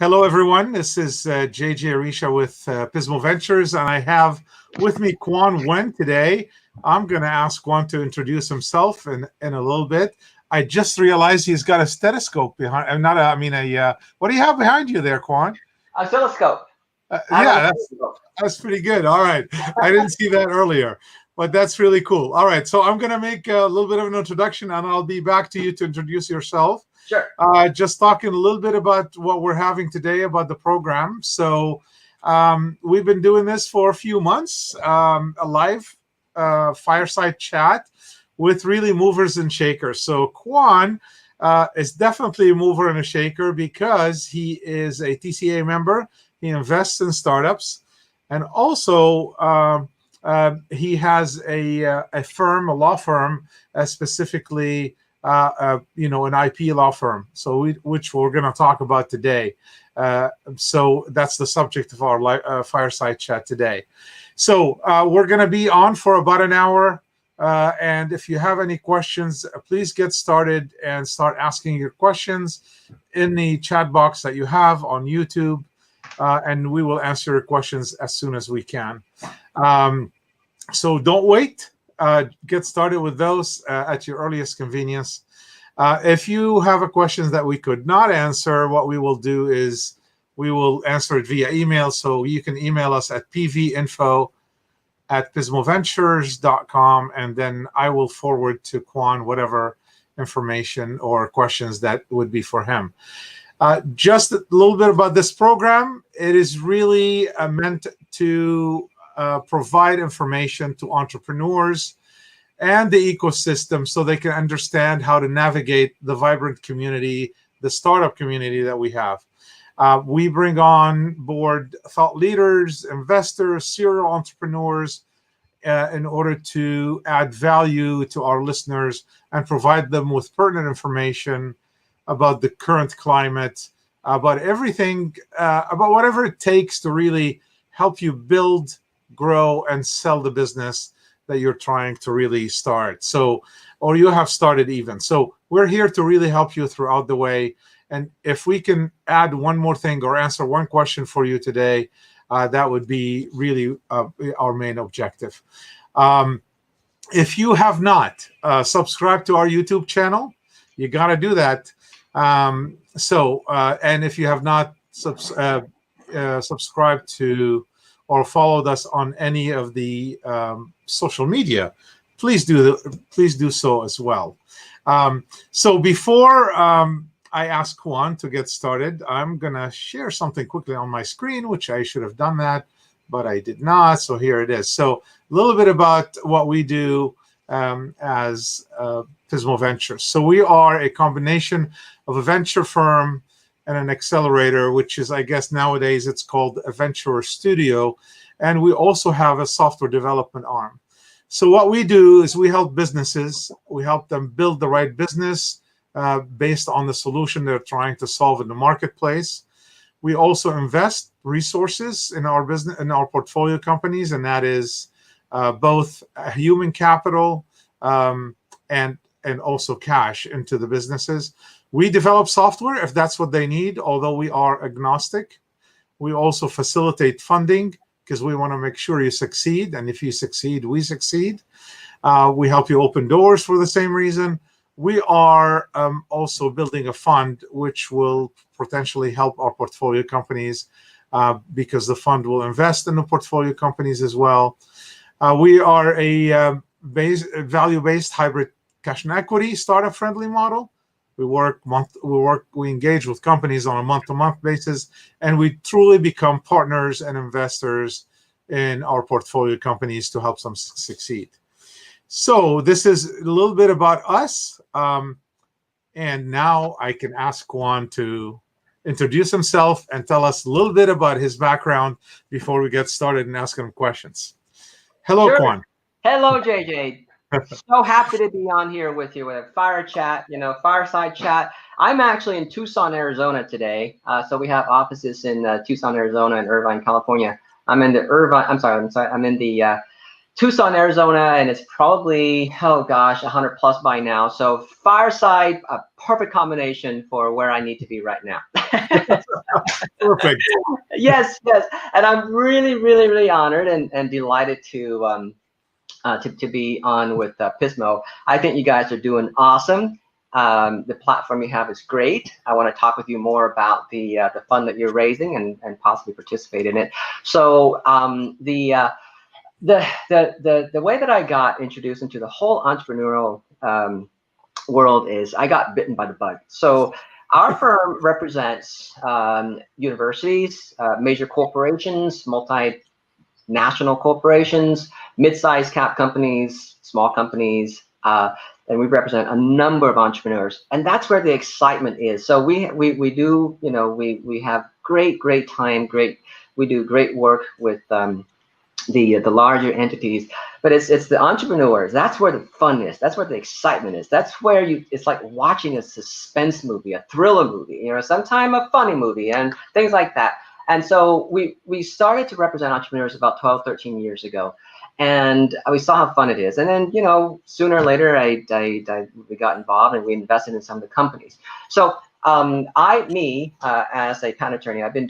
Hello, everyone. This is JJ Richa with Pismo Ventures, and I have with me Quan Nguyen today. I'm going to ask Quan to introduce himself in a little bit. I just realized he's got a stethoscope behind. What do you have behind you there, Quan? Oscilloscope. Yeah, that's pretty good. All right, I didn't see that earlier, but that's really cool. All right, so I'm going to make a little bit of an introduction, and I'll be back to you to introduce yourself. Sure. Just talking a little bit about what we're having today about the program. So we've been doing this for a few months, a live fireside chat with really movers and shakers. So Quan is definitely a mover and a shaker because he is a TCA member. He invests in startups, and also he has a firm, a law firm, specifically an IP law firm. So which we're going to talk about today. So that's the subject of our fireside chat today. So we're going to be on for about an hour. And if you have any questions, please get started and start asking your questions in the chat box that you have on YouTube. And we will answer your questions as soon as we can. So don't wait. Get started with those at your earliest convenience. If you have a question that we could not answer, what we will do is we will answer it via email. So you can email us at pvinfo@pismoventures.com, and then I will forward to Quan whatever information or questions that would be for him. Just a little bit about this program. It is really meant to provide information to entrepreneurs and the ecosystem so they can understand how to navigate the vibrant community, the startup community that we have. We bring on board thought leaders, investors, serial entrepreneurs in order to add value to our listeners and provide them with pertinent information about the current climate, about everything, about whatever it takes to really help you build, grow, and sell the business that you're trying to really start. So, or you have started even. So we're here to really help you throughout the way. And if we can add one more thing or answer one question for you today, that would be really our main objective. If you have not subscribed to our YouTube channel, you got to do that. And if you have not subscribed to or followed us on any of the social media, please do so as well. So before I ask Quan to get started, I'm gonna share something quickly on my screen, which I should have done that, but I did not. So here it is. So a little bit about what we do as Pismo Ventures. So we are a combination of a venture firm and an accelerator, which is, I guess nowadays it's called a venture studio. And we also have a software development arm. So what we do is we help businesses, we help them build the right business based on the solution they're trying to solve in the marketplace. We also invest resources in our business, in our portfolio companies, and that is both human capital and also cash into the businesses. We develop software if that's what they need, although we are agnostic. We also facilitate funding because we want to make sure you succeed. And if you succeed, we succeed. We help you open doors for the same reason. We are also building a fund which will potentially help our portfolio companies because the fund will invest in the portfolio companies as well. We are a value-based hybrid cash and equity startup-friendly model. We engage with companies on a month-to-month basis, and we truly become partners and investors in our portfolio companies to help them succeed. So this is a little bit about us, and now I can ask Quan to introduce himself and tell us a little bit about his background before we get started and ask him questions. Hello, sure. Quan. Hello, JJ. So happy to be on here with you with a fireside chat. I'm actually in Tucson, Arizona today. So we have offices in Tucson, Arizona, and Irvine, California. I'm in the Tucson, Arizona, and it's probably, oh gosh, 100 plus by now. So fireside, a perfect combination for where I need to be right now. Perfect. Yes, yes. And I'm really, really, really honored and delighted to be on with Pismo. I think you guys are doing awesome. The platform you have is great. I want to talk with you more about the fund that you're raising and possibly participate in it. So the way that I got introduced into the whole entrepreneurial world is I got bitten by the bug. So our firm represents universities, major corporations, multinational corporations, mid-sized cap companies, small companies, and we represent a number of entrepreneurs. And that's where the excitement is. So we do, you know, we have great time, we do great work with the larger entities, but it's the entrepreneurs. That's where the fun is. That's where the excitement is. That's where it's like watching a suspense movie, a thriller movie, you know, sometime a funny movie and things like that. And so we started to represent entrepreneurs about 12, 13 years ago, and we saw how fun it is. And then, you know, sooner or later, we got involved and we invested in some of the companies. So as a patent attorney, I've been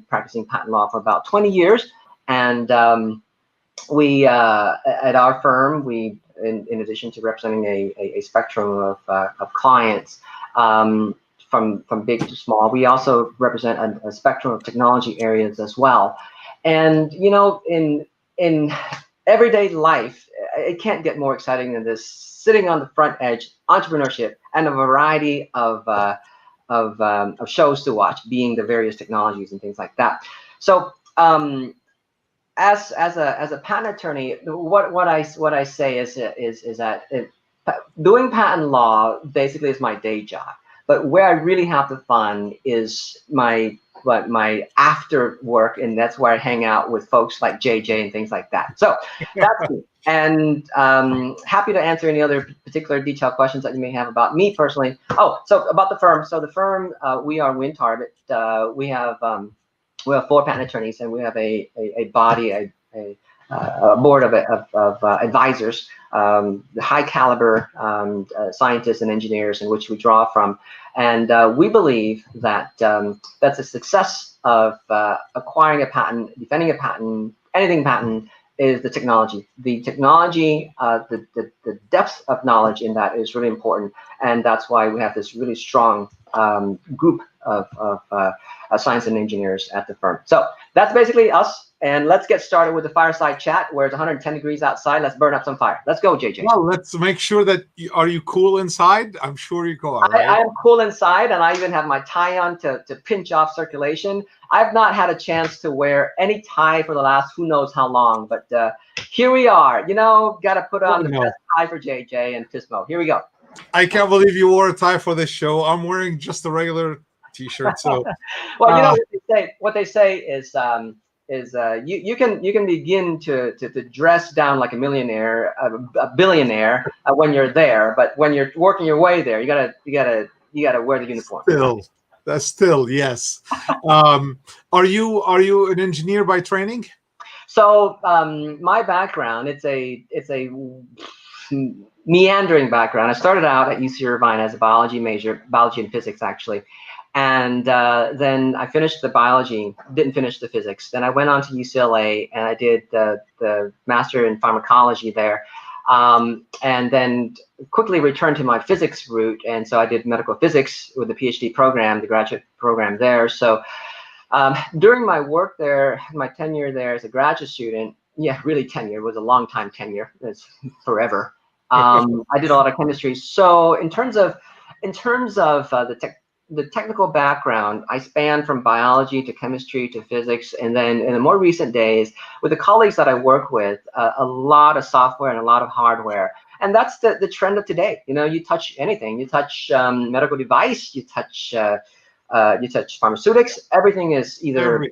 practicing patent law for about 20 years. And we, at our firm, in addition to representing a spectrum of clients, from big to small, we also represent a spectrum of technology areas as well. And you know, in everyday life, it can't get more exciting than this: sitting on the front edge, entrepreneurship, and a variety of shows to watch, being the various technologies and things like that. So. As a patent attorney, what I say is that doing patent law basically is my day job. But where I really have the fun is my after work, and that's where I hang out with folks like JJ and things like that. So that's me. And happy to answer any other particular detailed questions that you may have about me personally. Oh, so about the firm. So the firm, we are Nguyen Target. We have 4 patent attorneys, and we have a body, a board of advisors, the high caliber scientists and engineers in which we draw from. And we believe that that's a success of acquiring a patent, defending a patent, anything patent, is the technology. The technology, the depth of knowledge in that is really important. And that's why we have this really strong group of science and engineers at the firm. So that's basically us. And let's get started with the fireside chat, where it's 110 degrees outside. Let's burn up some fire. Let's go, JJ. Well, let's make sure that are you cool inside? I'm sure you are, right? I am cool inside, and I even have my tie on to pinch off circulation. I've not had a chance to wear any tie for the last who knows how long, but here we are. You know, got to put on the best tie for JJ and Pismo. Here we go. I can't believe you wore a tie for this show. I'm wearing just a regular T-shirt. So, well, you know what they say is you can begin to dress down like a millionaire, a billionaire when you're there, but when you're working your way there, you gotta wear the uniform. Still, yes. Are you an engineer by training? So my background, it's a meandering background. I started out at UC Irvine as a biology major, biology and physics actually. And then I finished the biology, didn't finish the physics. Then I went on to UCLA and I did the master in pharmacology there. And then quickly returned to my physics route. And so I did medical physics with the PhD program, the graduate program there. So during my work there, my tenure there as a graduate student, yeah, really tenure, was a long time tenure. It's forever. I did a lot of chemistry. So in terms of the technical background, I span from biology to chemistry to physics, and then in the more recent days, with the colleagues that I work with, a lot of software and a lot of hardware. And that's the trend of today. You know, you touch anything. You touch medical device. You touch pharmaceutics. Everything is either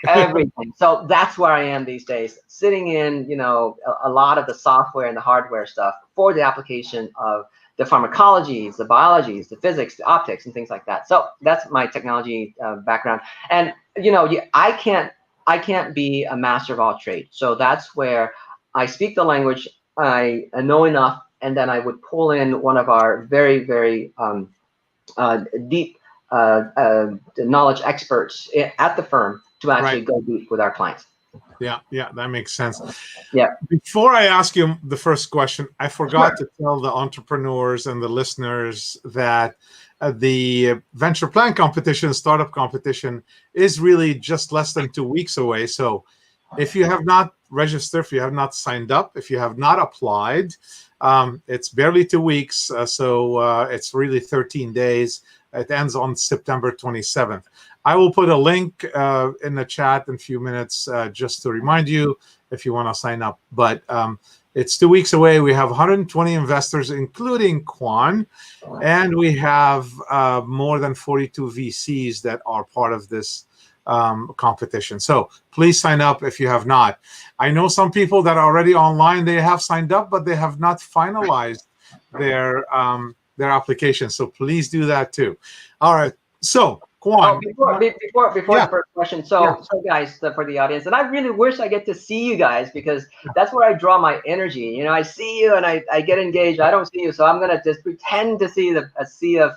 everything. So that's where I am these days, sitting in, you know, a lot of the software and the hardware stuff for the application of the pharmacologies, the biologies, the physics, the optics, and things like that. So that's my technology background. And you know, I can't be a master of all trades. So that's where I speak the language, I know enough, and then I would pull in one of our very, very deep knowledge experts at the firm to actually go deep with our clients. Yeah, that makes sense. Yeah. Before I ask you the first question, I forgot to tell the entrepreneurs and the listeners that the venture plan competition, startup competition, is really just less than 2 weeks away. So if you have not registered, if you have not signed up, if you have not applied, it's barely 2 weeks. So it's really 13 days. It ends on September 27th. I will put a link in the chat in a few minutes just to remind you if you want to sign up. But it's 2 weeks away. We have 120 investors, including Quan, and we have more than 42 VCs that are part of this competition. So please sign up if you have not. I know some people that are already online, they have signed up, but they have not finalized their application. So please do that too. All right. So Quan. Before the first question, so guys, for the audience, and I really wish I get to see you guys, because that's where I draw my energy. You know, I see you and I get engaged. I don't see you, so I'm gonna just pretend to see a sea of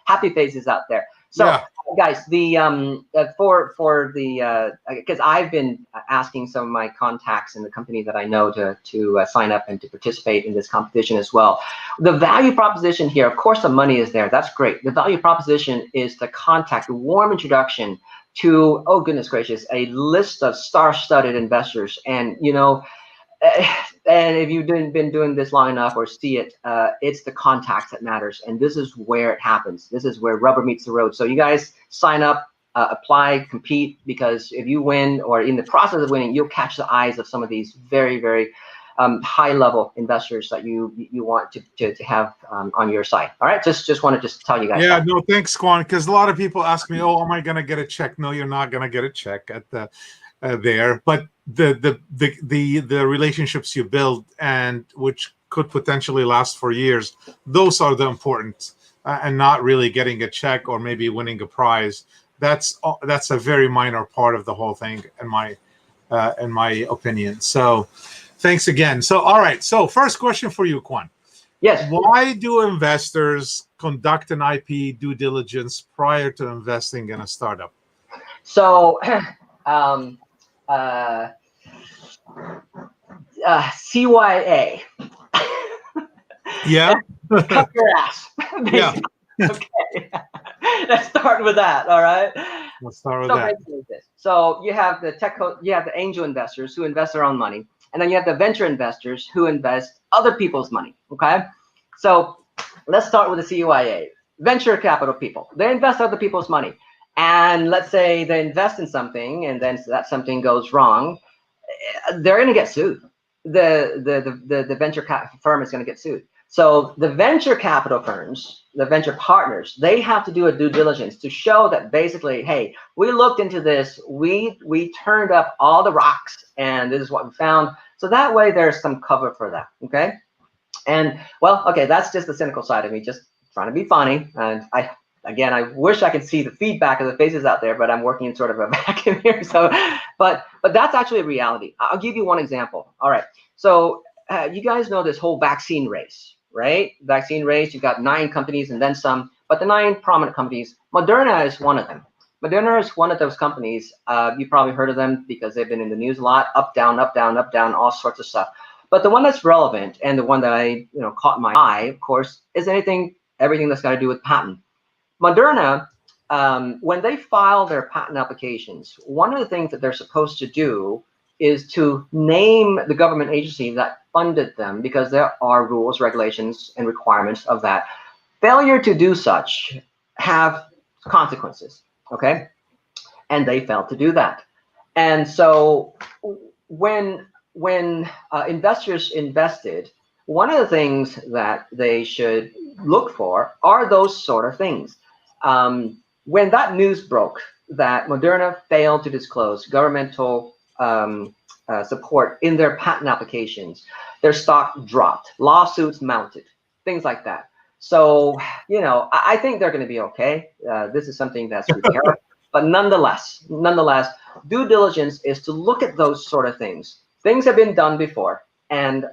happy faces out there. So guys, the because I've been asking some of my contacts in the company that I know to sign up and to participate in this competition as well. The value proposition here, of course, the money is there. That's great. The value proposition is the contact, the warm introduction to, oh goodness gracious, a list of star-studded investors. And you know, and if you've been doing this long enough or see it, it's the contacts that matters. And this is where it happens. This is where rubber meets the road. So you guys sign up, apply, compete, because if you win, or in the process of winning, you'll catch the eyes of some of these very, very high-level investors that you want to have on your side. All right, just want to tell you guys. Yeah, no, thanks, Quan, because a lot of people ask me, oh, am I going to get a check? No, you're not going to get a check at the there, but the relationships you build, and which could potentially last for years, those are the important, and not really getting a check or maybe winning a prize. That's a very minor part of the whole thing, in my opinion. So thanks again. So all right, so first question for you, Quan. Yes. Why do investors conduct an IP due diligence prior to investing in a startup? So CYA. Yeah. Cut your ass. Yeah. Okay. Let's start with that. All right. Let's start with that. So you have the you have the angel investors who invest their own money, and then you have the venture investors who invest other people's money. Okay. So let's start with the CYA. Venture capital people. They invest other people's money. And let's say they invest in something, and then that something goes wrong, they're going to get sued. The venture firm is going to get sued. So the venture capital firms, the venture partners, they have to do a due diligence to show that basically, hey, we looked into this, we turned up all the rocks, and this is what we found. So that way there's some cover for that. Okay. And well, okay, that's just the cynical side of me, just trying to be funny. And Again, I wish I could see the feedback of the faces out there, but I'm working in sort of a vacuum here. So, but that's actually a reality. I'll give you one example. All right. So you guys know this whole vaccine race, right? Vaccine race, you've got 9 companies and then some, but the 9 prominent companies, Moderna is one of them. Moderna is one of those companies. You probably heard of them because they've been in the news a lot, up, down, up, down, up, down, all sorts of stuff. But the one that's relevant, and the one that caught my eye, of course, is everything that's got to do with patent. Moderna, when they file their patent applications, one of the things that they're supposed to do is to name the government agency that funded them, because there are rules, regulations, and requirements of that. Failure to do such have consequences, okay? And they failed to do that. And so when investors invested, one of the things that they should look for are those sort of things. When that news broke that Moderna failed to disclose governmental support in their patent applications, their stock dropped, lawsuits mounted, things like that. So, I think they're going to be okay. This is something that's repairable. But nonetheless, due diligence is to look at those sort of things. Things have been done before. And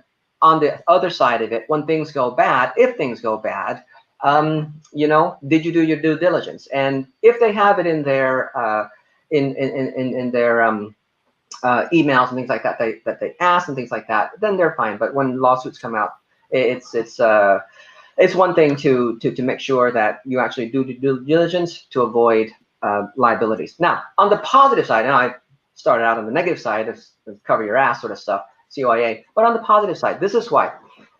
on the other side of it, when things go bad, if things go bad, did you do your due diligence? And if they have it in their in their emails and things like that, they ask and things like that, then they're fine. But when lawsuits come out, it's one thing to make sure that you actually do due diligence to avoid liabilities. Now, on the positive side, and I started out on the negative side of cover your ass sort of stuff, CYA, but on the positive side, this is why.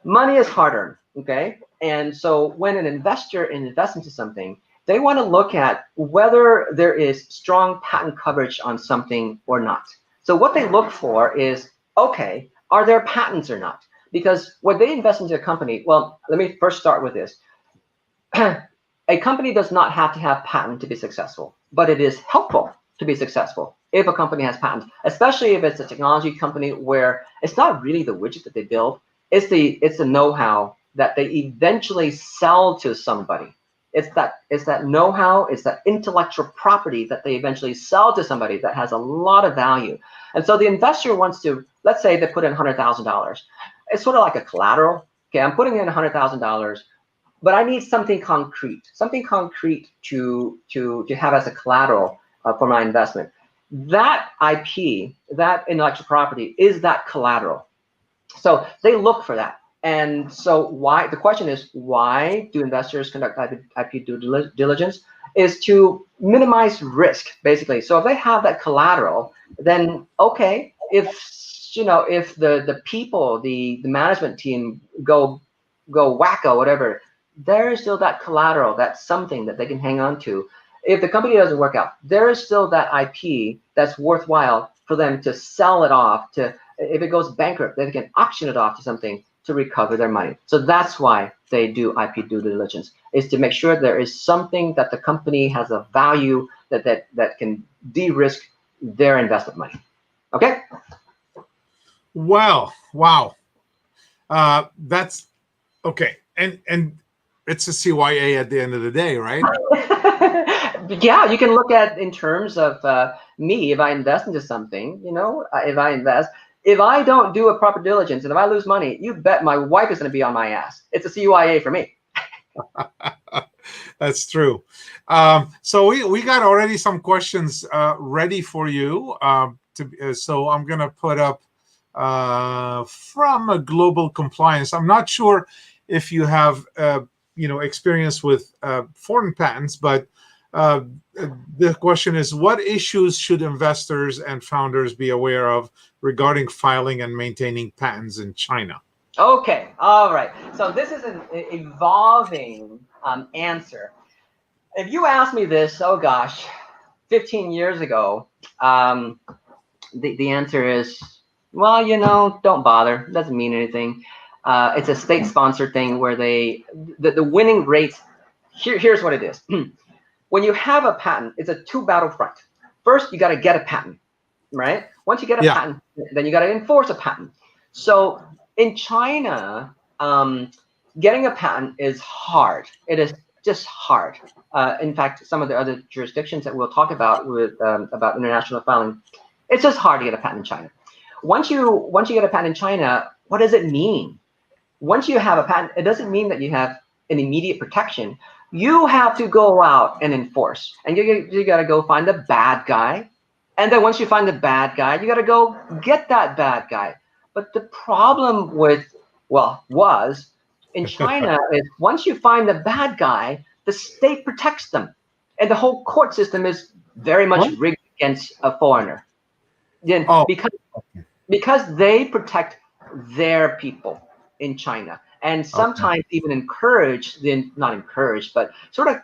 Money is hard-earned, okay? And so when an investor invests into something, they want to look at whether there is strong patent coverage on something or not. So what they look for is, okay, are there patents or not? Because when they invest into a company, well, let me first start with this. A company does not have to have patent to be successful, but it is helpful to be successful if a company has patents, especially if it's a technology company where it's not really the widget that they build, it's the know-how that they eventually sell to somebody. It's that know-how, it's that intellectual property that they eventually sell to somebody that has a lot of value. And so the investor wants to, let's say they put in $100,000. It's sort of like a collateral. Okay, I'm putting in $100,000, but I need something concrete to have as a collateral for my investment. That IP, that intellectual property, is that collateral. So they look for that. And so the question is, why do investors conduct IP due diligence? Is to minimize risk, basically. So if they have that collateral, then okay, if the people, the management team go wacko, whatever, there is still that collateral, that's something that they can hang on to. If the company doesn't work out, there is still that IP that's worthwhile for them to sell it off to. If it goes bankrupt, they can auction it off to something to recover their money. So that's why they do IP due diligence, is to make sure there is something that the company has a value that can de-risk their investment money. Okay? Wow. That's okay. And it's a CYA at the end of the day, right? Yeah, you can look at in terms of me. If I invest into something, if I don't do a proper diligence and if I lose money, you bet my wife is going to be on my ass. It's a CYA for me. That's true. So we got already some questions ready for you. So I'm going to put up from a global compliance. I'm not sure if you have experience with foreign patents, but the question is, what issues should investors and founders be aware of regarding filing and maintaining patents in China? Okay, all right. So this is an evolving answer. If you asked me this, 15 years ago, the answer is, well, don't bother. It doesn't mean anything. It's a state-sponsored thing where the winning rates. Here's what it is. When you have a patent, it's a two-battle front. First, you got to get a patent, right? Once you get a patent, then you got to enforce a patent. So in China, getting a patent is hard. It is just hard. In fact, some of the other jurisdictions that we'll talk about about international filing, it's just hard to get a patent in China. Once you get a patent in China, what does it mean? Once you have a patent, it doesn't mean that you have an immediate protection. You have to go out and enforce, and you got to go find the bad guy, and then once you find the bad guy, you got to go get that bad guy. But the problem was in China is once you find the bad guy, the state protects them, and the whole court system is very much rigged against a foreigner. Then because they protect their people in China. And sometimes even not encourage, but sort of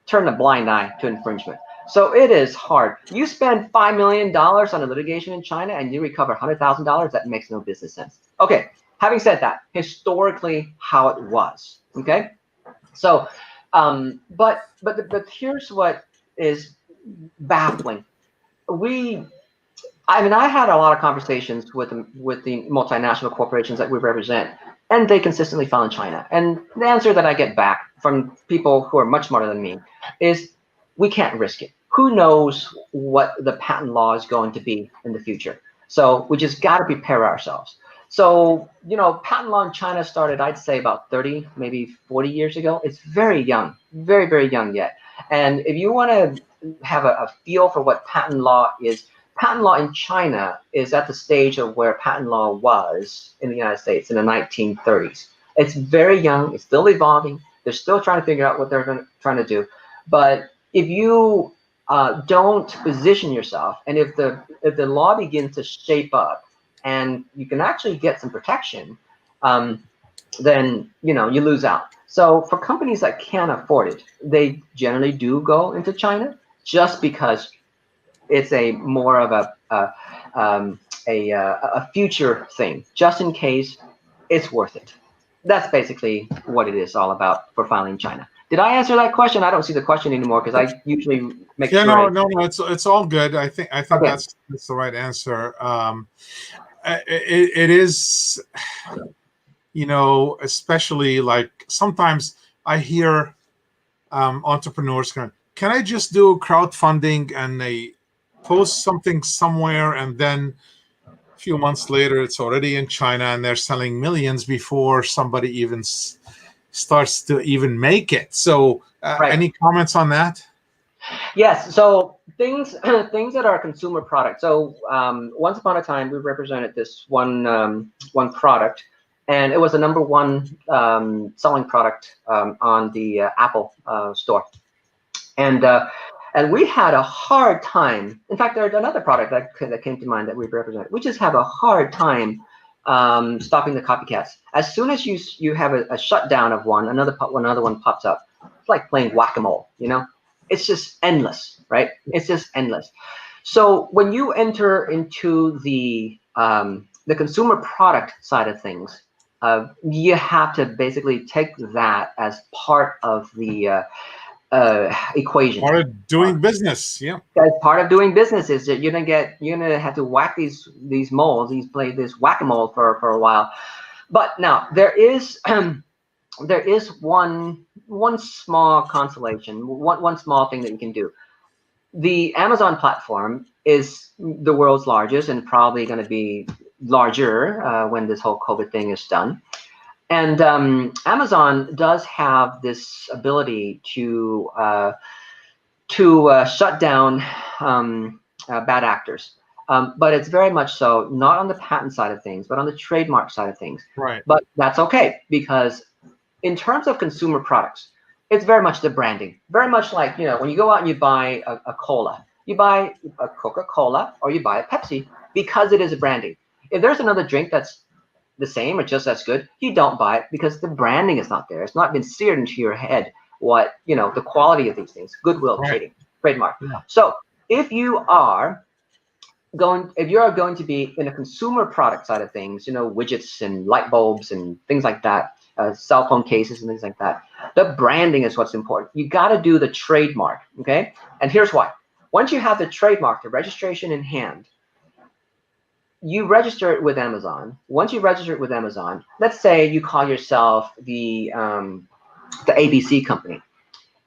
turn a blind eye to infringement. So it is hard. You spend $5 million on a litigation in China and you recover $100,000, that makes no business sense. Okay, having said that, historically how it was, okay? So, but here's what is baffling. I had a lot of conversations with the multinational corporations that we represent, and they consistently file in China. And the answer that I get back from people who are much smarter than me is, we can't risk it. Who knows what the patent law is going to be in the future? So we just got to prepare ourselves. So, patent law in China started, I'd say, about 30, maybe 40 years ago. It's very young, very, very young yet. And if you want to have a feel for what patent law is, patent law in China is at the stage of where patent law was in the United States in the 1930s. It's very young. It's still evolving. They're still trying to figure out what they're trying to do. But if you don't position yourself, and if the law begins to shape up, and you can actually get some protection, then you lose out. So for companies that can't afford it, they generally do go into China just because it's a more of a future thing, just in case it's worth it. That's basically what it is all about for filing in China. Did I answer that question? I don't see the question anymore because I usually make sure. No, it's all good. I think okay. that's the right answer. It is, especially like sometimes I hear entrepreneurs going, "Can I just do crowdfunding?" And they post something somewhere, and then a few months later, it's already in China, and they're selling millions before somebody even starts to even make it. So, any comments on that? Yes. So things that are consumer products. So once upon a time, we represented this one product, and it was the #1 selling product on the Apple store, and we had a hard time. In fact, there's another product that came to mind that we represented. We just have a hard time stopping the copycats. As soon as you have a shutdown of one, another one pops up. It's like playing whack-a-mole, It's just endless, right? It's just endless. So when you enter into the consumer product side of things, you have to basically take that as part of the equation. Part of doing business, yeah. As part of doing business is that you're gonna have to whack these moles, play this whack-a-mole for a while. But now there is one small consolation, one small thing that you can do. The Amazon platform is the world's largest and probably going to be larger when this whole COVID thing is done. And Amazon does have this ability to shut down bad actors. But it's very much so not on the patent side of things, but on the trademark side of things. Right. But that's okay, because in terms of consumer products, it's very much the branding. Very much like, when you go out and you buy a cola, you buy a Coca-Cola or you buy a Pepsi because it is a branding. If there's another drink that's the same or just as good, you don't buy it because the branding is not there. It's not been seared into your head what, the quality of these things, goodwill, trading, trademark. Yeah. So if you are going to be in a consumer product side of things, widgets and light bulbs and things like that, cell phone cases and things like that, the branding is what's important. You got to do the trademark, okay? And here's why. Once you have the trademark, the registration in hand, you register it with Amazon. Once you register it with Amazon, let's say you call yourself the ABC company,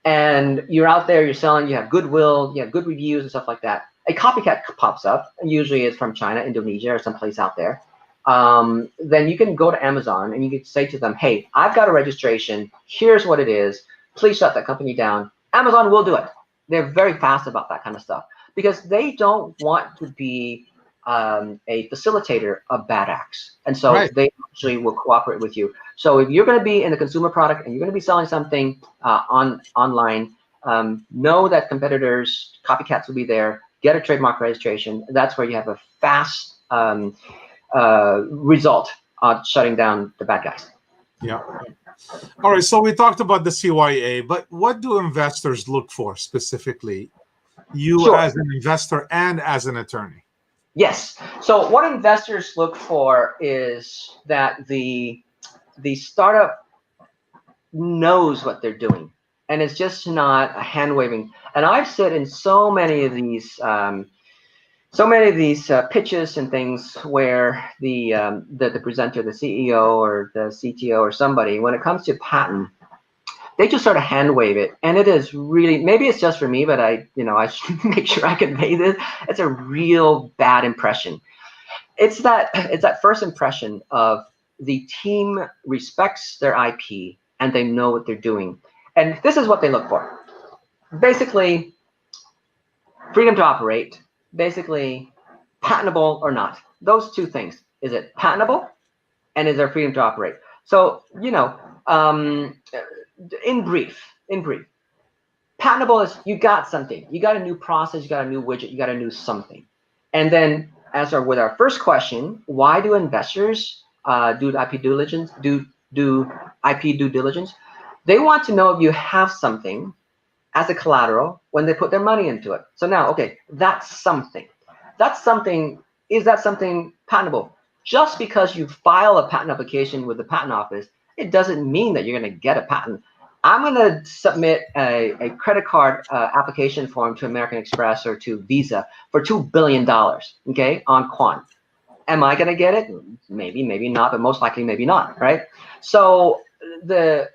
and you're out there, you're selling, you have goodwill, you have good reviews and stuff like that. A copycat pops up, and usually it's from China, Indonesia, or someplace out there. Then you can go to Amazon and you can say to them, hey, I've got a registration. Here's what it is. Please shut that company down. Amazon will do it. They're very fast about that kind of stuff because they don't want to be a facilitator of bad acts. And so they actually will cooperate with you. So if you're going to be in a consumer product and you're going to be selling something online, know that competitors, copycats will be there. Get a trademark registration. That's where you have a fast result on shutting down the bad guys. Yeah. All right. So we talked about the CYA, but what do investors look for specifically? You as an investor and as an attorney. Yes. So what investors look for is that the startup knows what they're doing, and it's just not a hand waving. And I've said in so many of these pitches and things where the presenter, the CEO or the CTO or somebody, when it comes to patent, they just sort of hand wave it, and it is really, maybe it's just for me, but I should make sure I convey this. It's a real bad impression. it's that first impression of the team respects their IP and they know what they're doing. And this is what they look for. Basically, freedom to operate, basically patentable or not. Those two things. Is it patentable and is there freedom to operate? So, in brief, patentable is you got something, you got a new process, you got a new widget, you got a new something. And then with our first question, why do investors do IP due diligence? Do IP due diligence? They want to know if you have something as a collateral when they put their money into it. So now, okay, that's something. Is that something patentable? Just because you file a patent application with the patent office, it doesn't mean that you're going to get a patent. I'm going to submit a credit card application form to American Express or to Visa for $2 billion, okay, on Quan. Am I going to get it? Maybe, maybe not, but most likely maybe not, right? So the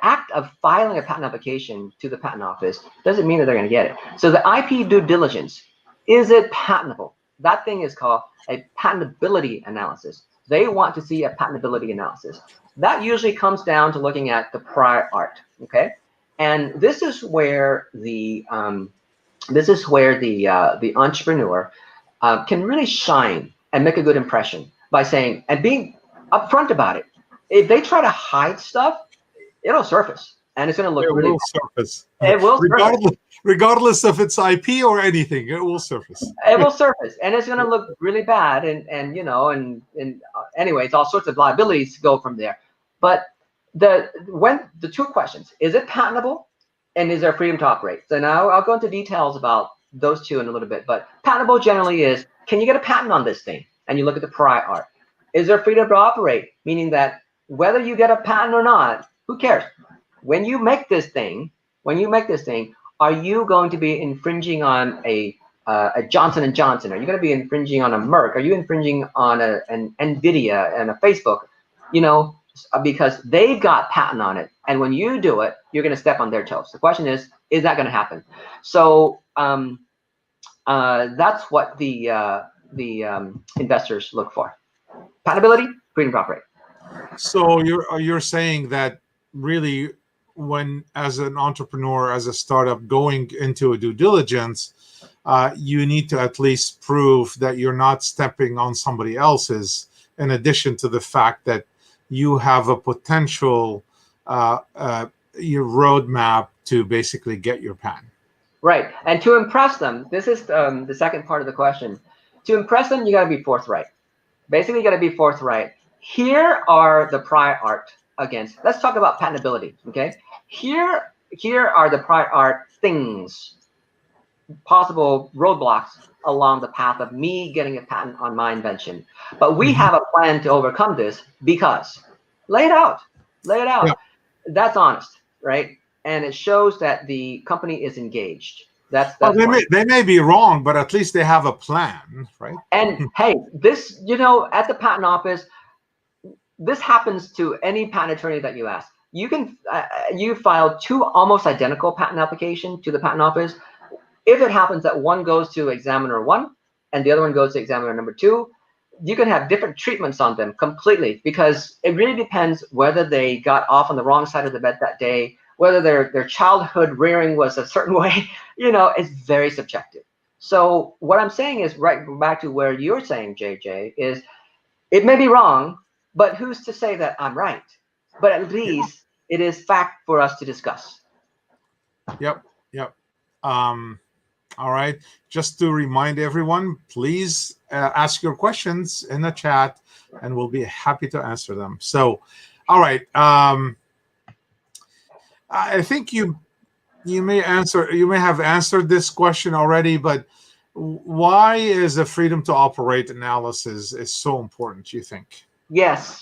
act of filing a patent application to the patent office doesn't mean that they're going to get it. So the IP due diligence, is it patentable? That thing is called a patentability analysis. They want to see a patentability analysis. That usually comes down to looking at the prior art, okay? And this is where the entrepreneur can really shine and make a good impression by saying and being upfront about it. If they try to hide stuff, it'll surface and it's going to look really. It will surface. It will surface. Regardless if it's IP or anything, it will surface. It will surface, and it's going to look really bad, and anyway, it's all sorts of liabilities to go from there. But the two questions: is it patentable, and is there freedom to operate? So now I'll go into details about those two in a little bit. But patentable generally is, can you get a patent on this thing? And you look at the prior art. Is there freedom to operate? Meaning that whether you get a patent or not, who cares? When you make this thing, are you going to be infringing on a Johnson & Johnson? Are you going to be infringing on a Merck? Are you infringing on an NVIDIA and a Facebook? Because they've got patent on it. And when you do it, you're going to step on their toes. The question is that going to happen? So that's what the investors look for. Patentability, freedom to operate. So you're saying that really, when as an entrepreneur, as a startup going into a due diligence, you need to at least prove that you're not stepping on somebody else's, in addition to the fact that you have a potential your roadmap to basically get your patent. Right. And to impress them, this is the second part of the question. To impress them, you got to be forthright. Basically, you got to be forthright. Here are the prior art against. Let's talk about patentability. Okay. Here are the prior art things, possible roadblocks along the path of me getting a patent on my invention. But we have a plan to overcome this because lay it out. Yeah. That's honest, right? And it shows that the company is engaged. That's they may be wrong, but at least they have a plan, right? And hey, this, at the patent office, this happens to any patent attorney that you ask. You can you file two almost identical patent applications to the patent office. If it happens that one goes to examiner 1 and the other one goes to examiner number 2, you can have different treatments on them completely, because it really depends whether they got off on the wrong side of the bed that day, whether their childhood rearing was a certain way. It's very subjective. So what I'm saying is, right back to where you're saying, JJ, is it may be wrong, but who's to say that I'm right? But at least it is fact for us to discuss. Yep. All right. Just to remind everyone, please ask your questions in the chat, and we'll be happy to answer them. So, all right. I think you may have answered this question already, but why is the freedom to operate analysis is so important, you think? Yes.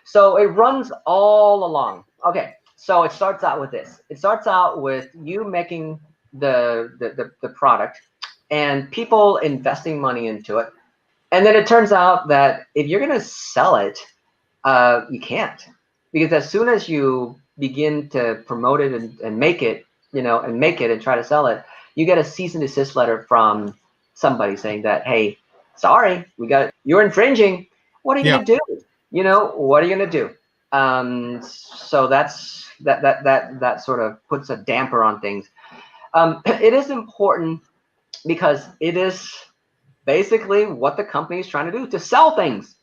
So it runs all along. Okay. So it starts out with this. It starts out with you making the product and people investing money into it. And then it turns out that if you're going to sell it, you can't. Because as soon as you begin to promote it and make it, and try to sell it, you get a cease and desist letter from somebody saying that, hey, sorry, you're infringing. What are you Yeah. going to do? You know, what are you going to do? So that sort of puts a damper on things. It is important because it is basically what the company is trying to do, to sell things.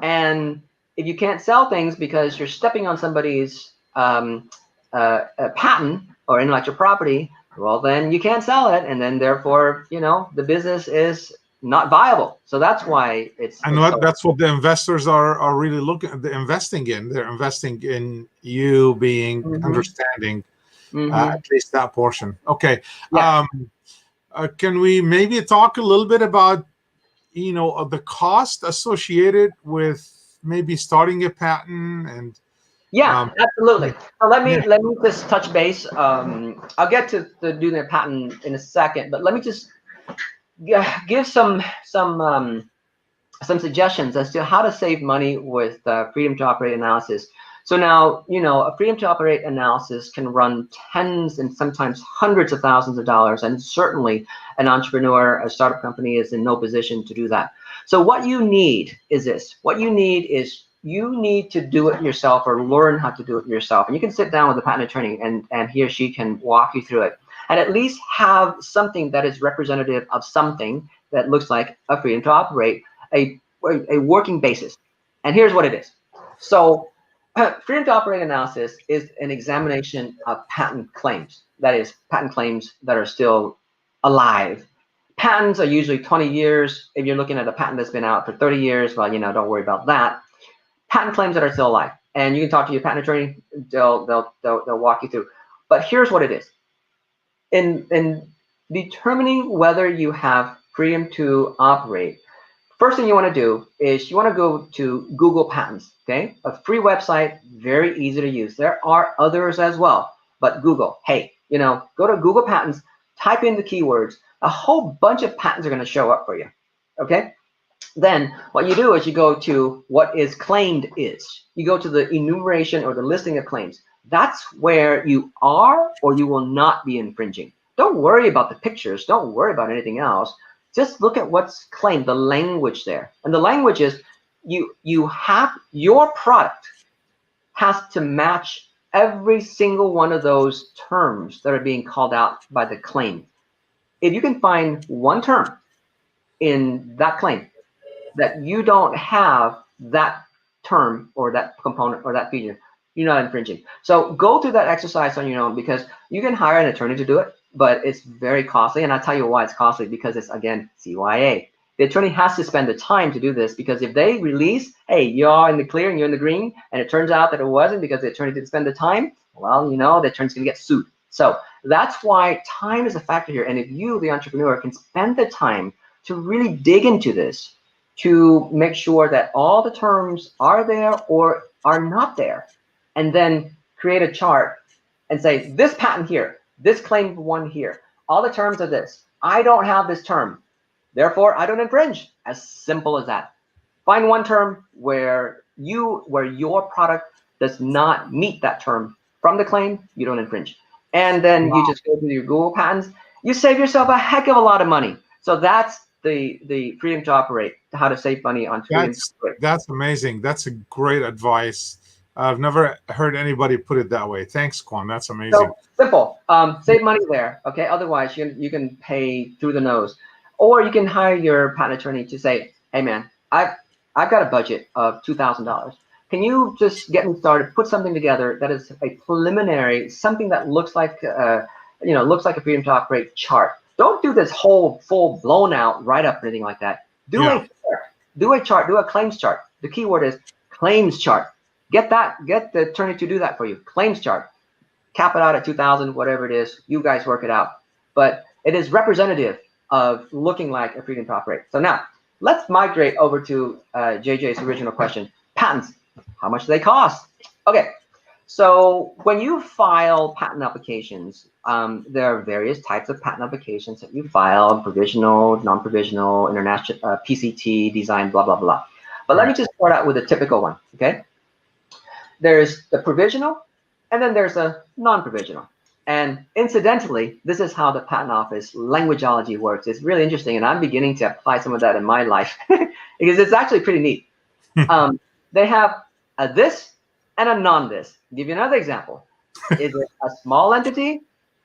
And if you can't sell things because you're stepping on somebody's patent or intellectual property, well, then you can't sell it, and then therefore, you know, the business is not viable. So that's why that's what the investors are really investing in. They're investing in you being understanding at least that portion. Okay. Yeah. Can we maybe talk a little bit about, you know, the cost associated with maybe starting a patent? And Yeah, absolutely. So let me yeah. just touch base. I'll get to doing the patent in a second, but let me just give some suggestions as to how to save money with freedom to operate analysis. So now, you know, a freedom to operate analysis can run tens and sometimes hundreds of thousands of dollars, and certainly an entrepreneur, a startup company is in no position to do that. So what you need is this. What you need is you need to do it yourself or learn how to do it yourself. And you can sit down with a patent attorney and he or she can walk you through it. And at least have something that is representative of something that looks like a freedom to operate, a working basis. And here's what it is. So freedom to operate analysis is an examination of patent claims. That is, patent claims that are still alive. Patents are usually 20 years. If you're looking at a patent that's been out for 30 years, well, you know, don't worry about that. Patent claims that are still alive. And you can talk to your patent attorney, they'll walk you through. But here's what it is. In determining whether you have freedom to operate, first thing you want to do is you want to go to Google Patents, okay? A free website, very easy to use. There are others as well, but Google, hey, you know, go to Google Patents, type in the keywords, a whole bunch of patents are going to show up for you, okay? Then what you do is you go to what is claimed is. You go to the enumeration or the listing of claims. That's where you are or you will not be infringing. Don't worry about the pictures. Don't worry about anything else. Just look at what's claimed, the language there. And the language is you have your product has to match every single one of those terms that are being called out by the claim. If you can find one term in that claim that you don't have that term or that component or that feature, you're not infringing. So go through that exercise on your own, because you can hire an attorney to do it, but it's very costly. And I'll tell you why it's costly, because it's, again, CYA. The attorney has to spend the time to do this, because if they release, hey, you're in the clear and you're in the green, and it turns out that it wasn't because the attorney didn't spend the time, well, you know, the attorney's going to get sued. So that's why time is a factor here. And if you, the entrepreneur, can spend the time to really dig into this, to make sure that all the terms are there or are not there, and then create a chart and say, this patent here, this claim one here, all the terms are this. I don't have this term, therefore I don't infringe. As simple as that. Find one term where your product does not meet that term from the claim, you don't infringe. And then you just go to your Google Patents, you save yourself a heck of a lot of money. So that's the freedom to operate, how to save money on freedom to operate. That's amazing. That's a great advice. I've never heard anybody put it that way. Thanks, Quan. That's amazing. So simple. Save money there. Okay. Otherwise, you can pay through the nose, or you can hire your patent attorney to say, hey man, I've got a budget of $2,000. Can you just get me started? Put something together that is a preliminary, something that looks like looks like a freedom to operate chart. Don't do this whole full blown out write up or anything like that. Do a chart, do a claims chart. The key word is claims chart. Get the attorney to do that for you. Claims chart. Cap it out at 2,000, whatever it is. You guys work it out. But it is representative of looking like a freedom to operate. So now let's migrate over to JJ's original question. Patents. How much do they cost? Okay. So when you file patent applications, there are various types of patent applications that you file: provisional, non-provisional, international, PCT, design, blah, blah, blah. But let me just start out with a typical one, okay? There's the provisional, and then there's a non-provisional. And incidentally, this is how the patent office languageology works. It's really interesting, and I'm beginning to apply some of that in my life because it's actually pretty neat. They have a this and a non-this. Give you another example. Is it a small entity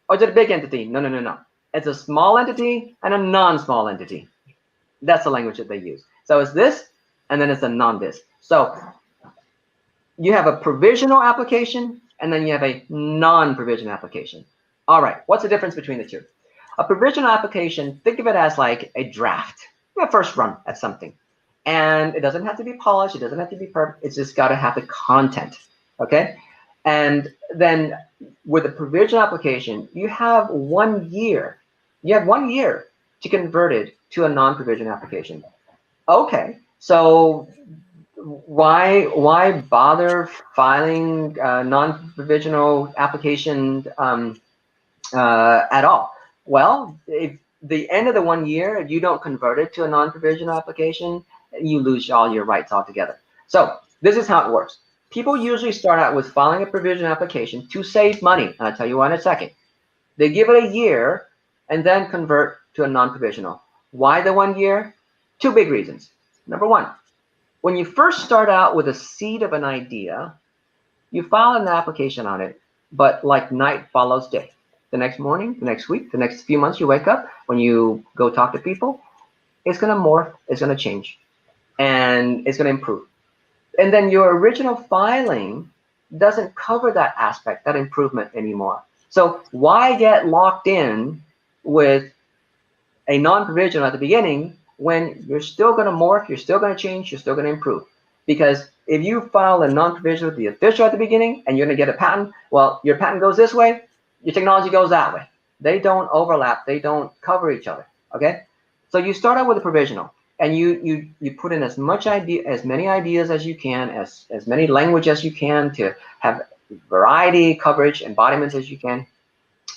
or is it a big entity? No, no, no, no. It's a small entity and a non-small entity. That's the language that they use. So it's this, and then it's a non-this. So you have a provisional application, and then you have a non-provisional application. All right, what's the difference between the two? A provisional application, think of it as like a draft, a first run at something. And it doesn't have to be polished, it doesn't have to be perfect, it's just got to have the content, okay? And then with a provisional application, you have 1 year. You have 1 year to convert it to a non-provisional application. Okay, so why bother filing non-provisional application at all? Well, if the end of the 1 year, if you don't convert it to a non-provisional application, you lose all your rights altogether. So this is how it works. People usually start out with filing a provisional application to save money, and I'll tell you why in a second. They give it a year and then convert to a non-provisional. Why the 1 year? Two big reasons. Number one, when you first start out with a seed of an idea, you file an application on it, but like night follows day. The next morning, the next week, the next few months, you wake up, when you go talk to people, it's going to morph, it's going to change, and it's going to improve. And then your original filing doesn't cover that aspect, that improvement anymore. So why get locked in with a non-provisional at the beginning when you're still going to morph, you're still going to change, you're still going to improve? Because if you file a non-provisional with the official at the beginning and you're going to get a patent, well, your patent goes this way, your technology goes that way. They don't overlap, they don't cover each other, okay? So you start out with a provisional, and you put in as many ideas as you can, as many language as you can to have variety, coverage, embodiments as you can.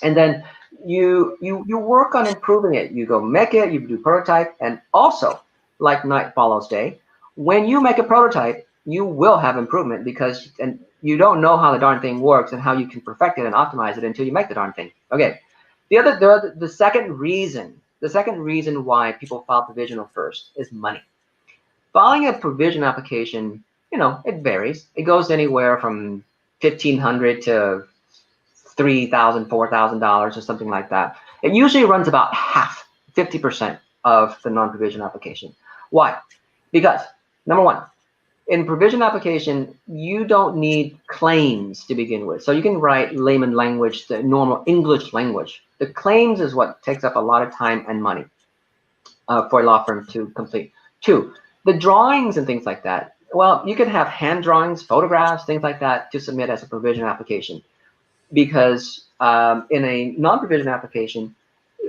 And then you work on improving it. You go make it, you do prototype, and also, like night follows day, when you make a prototype, you will have improvement because you don't know how the darn thing works and how you can perfect it and optimize it until you make the darn thing. Okay. The second reason why people file provisional first is money. Filing a provisional application, it varies. It goes anywhere from $1,500 to $3,000, $4,000 or something like that. It usually runs about half, 50% of the non-provisional application. Why? Because number one, in provisional application, you don't need claims to begin with. So you can write layman language, the normal English language. The claims is what takes up a lot of time and money for a law firm to complete. Two, the drawings and things like that. Well, you can have hand drawings, photographs, things like that to submit as a provisional application. Because in a non-provisional application,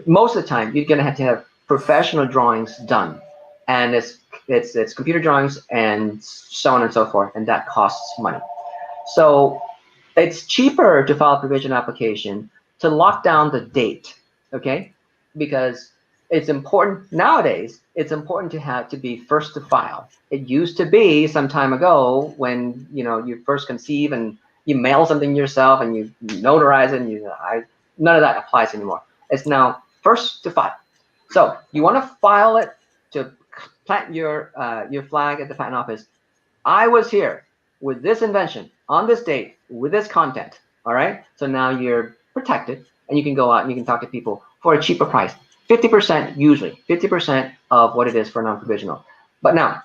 most of the time you're going to have professional drawings done, and it's computer drawings and so on and so forth, and that costs money. So it's cheaper to file a provisional application to lock down the date, okay? Because it's important nowadays. It's important to be first to file. It used to be some time ago when you first conceive and you mail something yourself and you notarize it, and none of that applies anymore. It's now first to file. So you want to file it to plant your flag at the patent office. I was here with this invention on this date with this content. All right. So now you're protected, and you can go out and you can talk to people for a cheaper price. 50% usually, 50% of what it is for non-provisional. But now,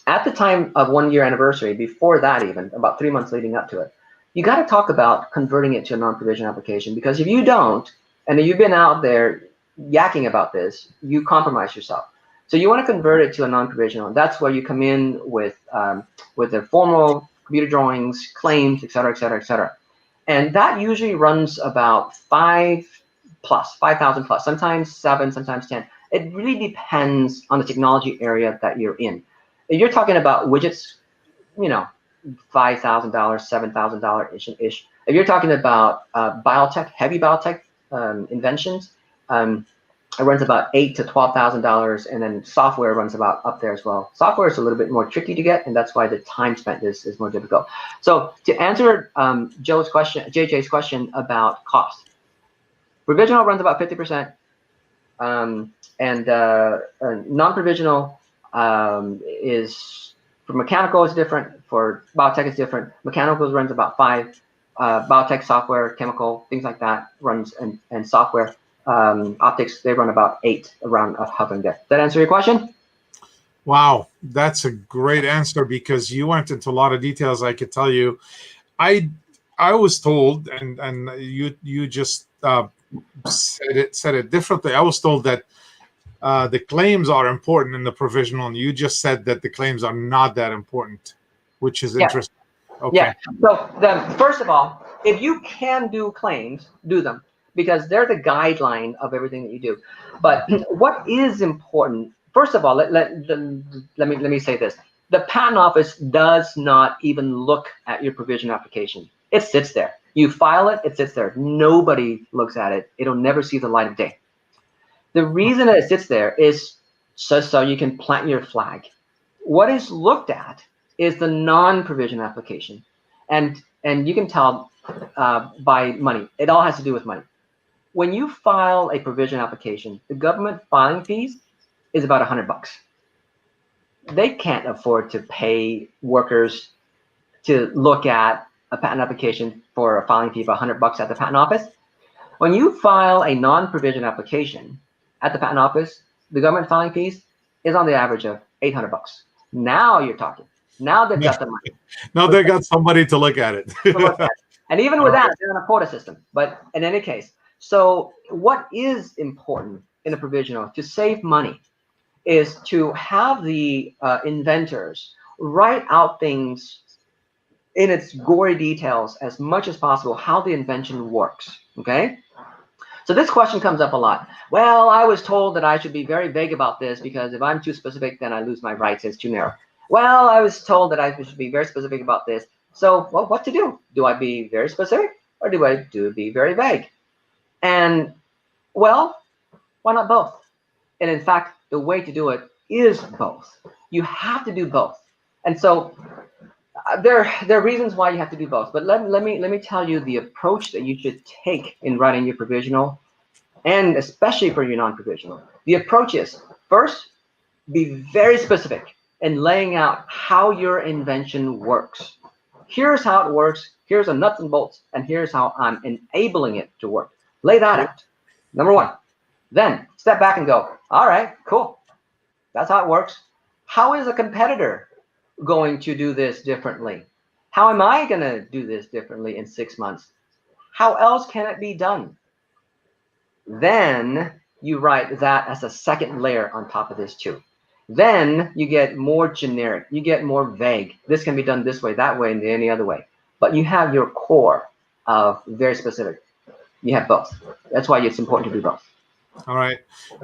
at the time of 1 year anniversary, before that even, about 3 months leading up to it, you got to talk about converting it to a non-provisional application, because if you don't, and if you've been out there yakking about this, you compromise yourself. So you want to convert it to a non-provisional. That's where you come in with the formal computer drawings, claims, et cetera, et cetera, et cetera. And that usually runs about 5,000 plus, sometimes 7, sometimes 10. It really depends on the technology area that you're in. If you're talking about widgets, $5,000, $7,000 ish. If you're talking about biotech, heavy biotech inventions, it runs about $8,000 to $12,000, and then software runs about up there as well. Software is a little bit more tricky to get, and that's why the time spent is more difficult. So to answer JJ's question about cost, Provisional runs about 50%, and non-provisional is, for mechanical is different, for biotech is different. Mechanical runs about 5. Biotech, software, chemical, things like that runs, and software, optics, they run about 8, around hovering there. Does that answer your question? Wow, that's a great answer, because you went into a lot of details. I could tell you, I was told, and you just said it differently. I was told that the claims are important in the provisional, and you just said that the claims are not that important, which is interesting. Okay. Yeah. So then, first of all, if you can do claims, do them, because they're the guideline of everything that you do. But what is important? First of all, let me say this: the patent office does not even look at your provisional application. It sits there. You file it, it sits there. Nobody looks at it. It'll never see the light of day. The reason that it sits there is so you can plant your flag. What is looked at is the non-provision application, and you can tell by money. It all has to do with money. When you file a provision application, the government filing fees is about $100. They can't afford to pay workers to look at a patent application for a filing fee of $100 at the patent office. When you file a non-provision application at the patent office, the government filing fees is on the average of $800. Now you're talking. Now they've got the money. Now they got somebody to look at it. And even with that, they're on a quota system. But in any case, so what is important in a provisional to save money is to have the inventors write out things in its gory details as much as possible, how the invention works. Okay. So this question comes up a lot. Well, I was told that I should be very vague about this, because if I'm too specific, then I lose my rights. It's too narrow. Well, I was told that I should be very specific about this. So, well, what to do? Do I be very specific, or do I be very vague? And, well, why not both? And in fact, the way to do it is both. You have to do both. And so there are reasons why you have to do both. But let me tell you the approach that you should take in writing your provisional, and especially for your non-provisional. The approach is, first, be very specific in laying out how your invention works. Here's how it works. Here's the nuts and bolts, and here's how I'm enabling it to work. Lay that out. Number one. Then step back and go, all right, cool. That's how it works. How is a competitor going to do this differently? How am I going to do this differently in 6 months? How else can it be done? Then you write that as a second layer on top of this too. Then you get more generic, you get more vague. This can be done this way, that way, and any other way. But you have your core of very specific. You have both. That's why it's important to do both. All right.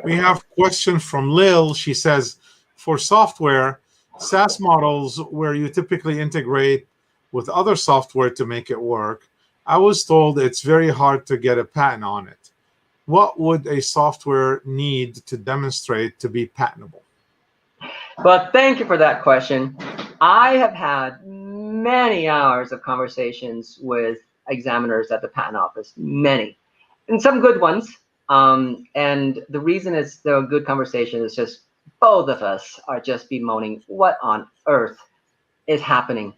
We have a question from Lil. She says, for software, SaaS models where you typically integrate with other software to make it work, I was told it's very hard to get a patent on it. What would a software need to demonstrate to be patentable? Well, thank you for that question. I have had many hours of conversations with examiners at the patent office, many, and some good ones. And the reason it's a good conversation is just both of us are just bemoaning what on earth is happening.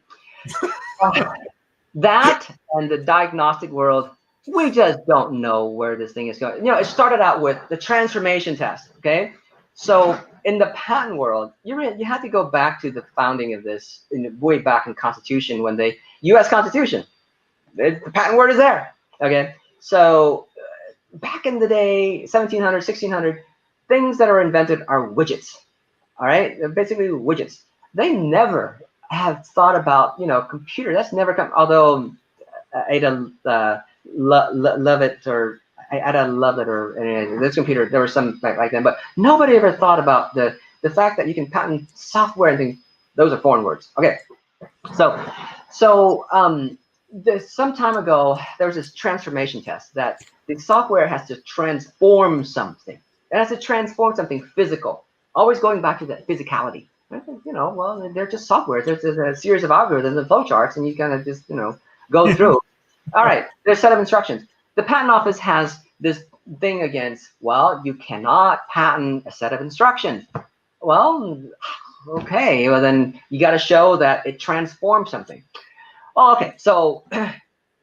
That and the diagnostic world, we just don't know where this thing is going. You know, it started out with the transformation test. Okay, so in the patent world, you have to go back to the founding of this, way back in Constitution, when the U.S. Constitution, the patent word is there. Okay, so back in the day, 1700, 1600, things that are invented are widgets. All right, they're basically widgets. They never have thought about, computer. That's never come. Although Ada Lovett or this computer, there was some like that, but nobody ever thought about the fact that you can patent software and things. Those are foreign words. Okay, so some time ago there was this transformation test that the software has to transform something. It has to transform something physical. Always going back to that physicality. Well, they're just software. There's a series of algorithms and flowcharts, and you kind of just, go through. All right, there's a set of instructions. The patent office has this thing against, well, you cannot patent a set of instructions. Well, okay, well then you got to show that it transforms something. Oh, okay, so, and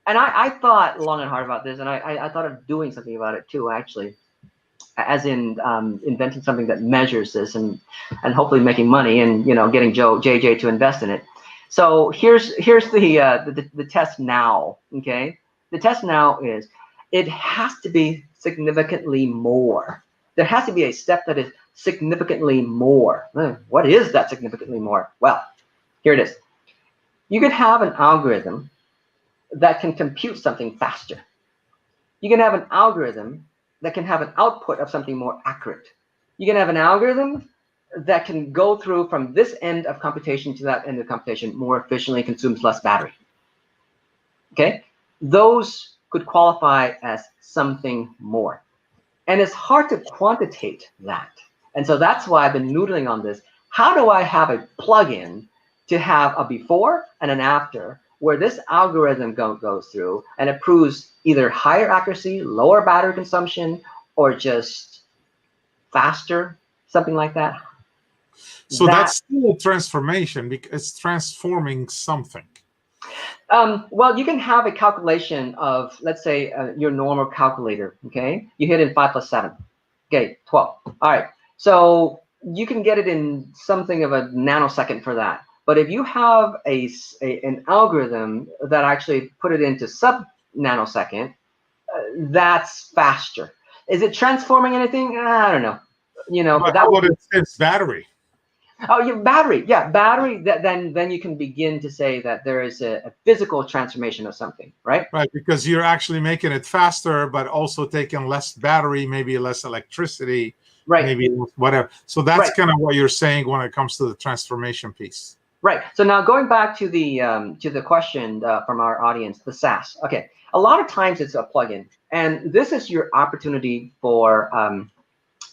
I thought long and hard about this, and I thought of doing something about it too, actually, as in inventing something that measures this and hopefully making money and, getting JJ to invest in it. So here's the test now, okay? The test now is it has to be significantly more. There has to be a step that is significantly more. What is that significantly more? Well, here it is. You can have an algorithm that can compute something faster. You can have an algorithm that can have an output of something more accurate. You can have an algorithm that can go through from this end of computation to that end of computation more efficiently, consumes less battery. Okay? Those could qualify as something more. And it's hard to quantitate that. And so that's why I've been noodling on this. How do I have a plugin to have a before and an after where this algorithm goes through and it proves either higher accuracy, lower battery consumption, or just faster, something like that? So that's still a transformation because it's transforming something. Well, you can have a calculation of, let's say, your normal calculator, okay? You hit in 5 plus 7. Okay, 12. All right. So you can get it in something of a nanosecond for that. But if you have an algorithm that actually put it into sub-nanosecond, that's faster. Is it transforming anything? I don't know. But that would it's battery. Oh, yeah, battery. Yeah, battery. Then you can begin to say that there is a physical transformation of something, right? Right, because you're actually making it faster, but also taking less battery, maybe less electricity, right? Maybe whatever. So that's kind of what you're saying when it comes to the transformation piece. Right. So now going back to the question from our audience, the SaaS. Okay, a lot of times it's a plugin, and this is your opportunity for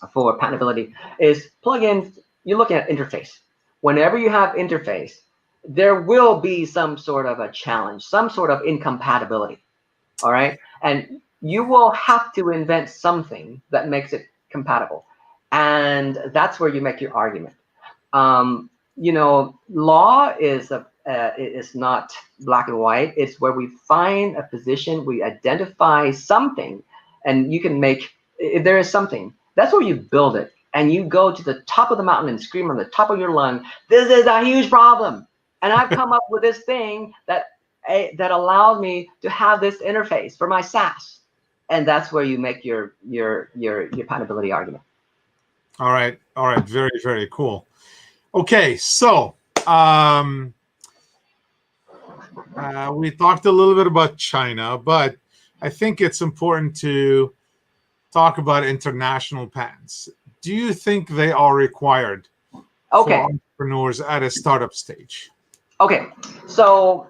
patentability. Is plugins. You look at interface. Whenever you have interface, there will be some sort of a challenge, some sort of incompatibility. All right, and you will have to invent something that makes it compatible, and that's where you make your argument. Law is not black and white. It's where we find a position, we identify something, and you can make, if there is something, that's where you build it. And you go to the top of the mountain and scream on the top of your lung, this is a huge problem. And I've come up with this thing that allowed me to have this interface for my SaaS. And that's where you make your patentability argument. All right. Very, very cool. Okay, so we talked a little bit about China, but I think it's important to talk about international patents. Do you think they are required for entrepreneurs at a startup stage? Okay, so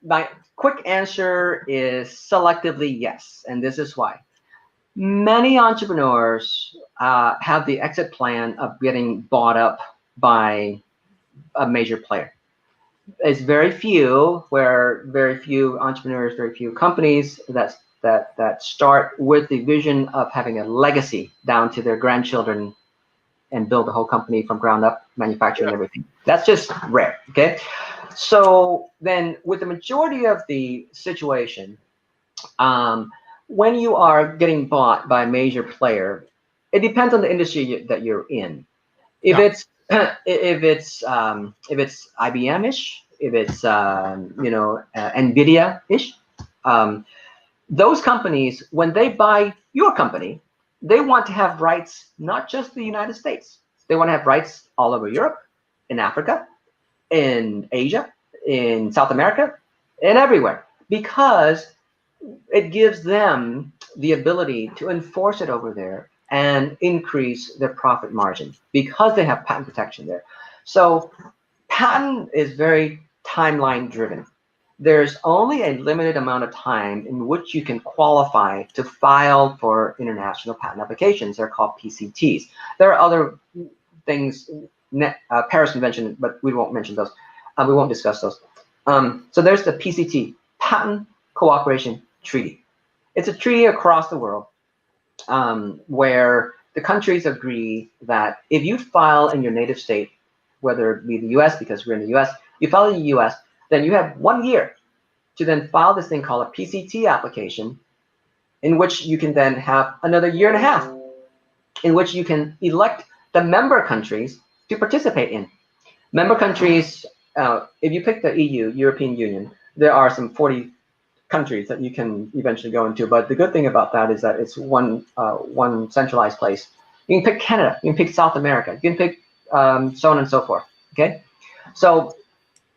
my quick answer is selectively yes, and this is why. Many entrepreneurs have the exit plan of getting bought up by a major player. It's very few entrepreneurs, very few companies that start with the vision of having a legacy down to their grandchildren and build a whole company from ground up, manufacturing everything. That's just rare, okay? So then with the majority of the situation, when you are getting bought by a major player, it depends on the industry that you're in. If it's IBM-ish, if it's NVIDIA-ish, those companies, when they buy your company, they want to have rights not just the United States. They want to have rights all over Europe, in Africa, in Asia, in South America, and everywhere, because it gives them the ability to enforce it over there and increase their profit margin because they have patent protection there. So patent is very timeline driven. There's only a limited amount of time in which you can qualify to file for international patent applications. They're called PCTs. There are other things, Paris Convention, but we won't mention those. We won't discuss those. So there's the PCT, Patent Cooperation Treaty. It's a treaty across the world. where the countries agree that if you file in your native state, whether it be the US, because we're in the US, you file in the US, then you have 1 year to then file this thing called a PCT application, in which you can then have another 1.5 years, in which you can elect the member countries to participate in. Member countries, if you pick the EU, European Union, there are some 40 countries that you can eventually go into. But the good thing about that is that it's one centralized place. You can pick Canada, you can pick South America, you can pick so on and so forth. Okay, so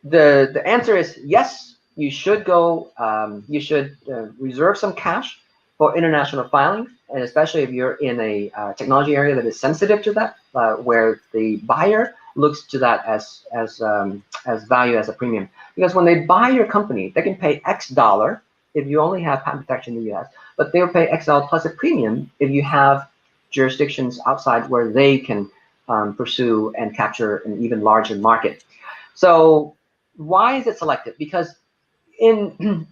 the answer is yes. You should go. You should reserve some cash for international filings, and especially if you're in a technology area that is sensitive to that, where the buyer looks to that as value, as a premium. Because when they buy your company, they can pay X dollar if you only have patent protection in the US, but they'll pay X dollar plus a premium if you have jurisdictions outside where they can pursue and capture an even larger market. So why is it selected? Because in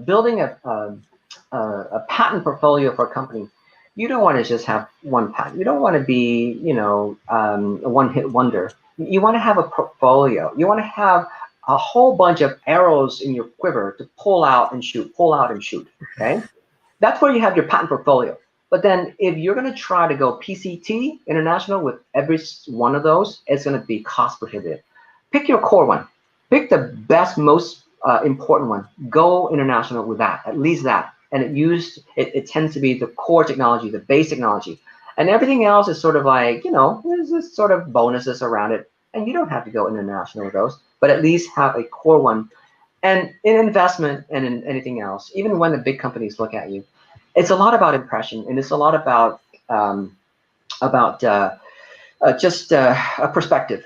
building a patent portfolio for a company, you don't want to just have one patent. You don't want to be, a one-hit wonder. You want to have a portfolio. You want to have a whole bunch of arrows in your quiver to pull out and shoot, okay? That's where you have your patent portfolio. But then if you're going to try to go PCT, international, with every one of those, it's going to be cost prohibitive. Pick your core one. Pick the best, most important one. Go international with that, at least that. And it tends to be the core technology, the base technology. And everything else is sort of like, there's this sort of bonuses around it. And you don't have to go international with those, but at least have a core one. And in investment and in anything else, even when the big companies look at you, it's a lot about impression, and it's a lot about just a perspective.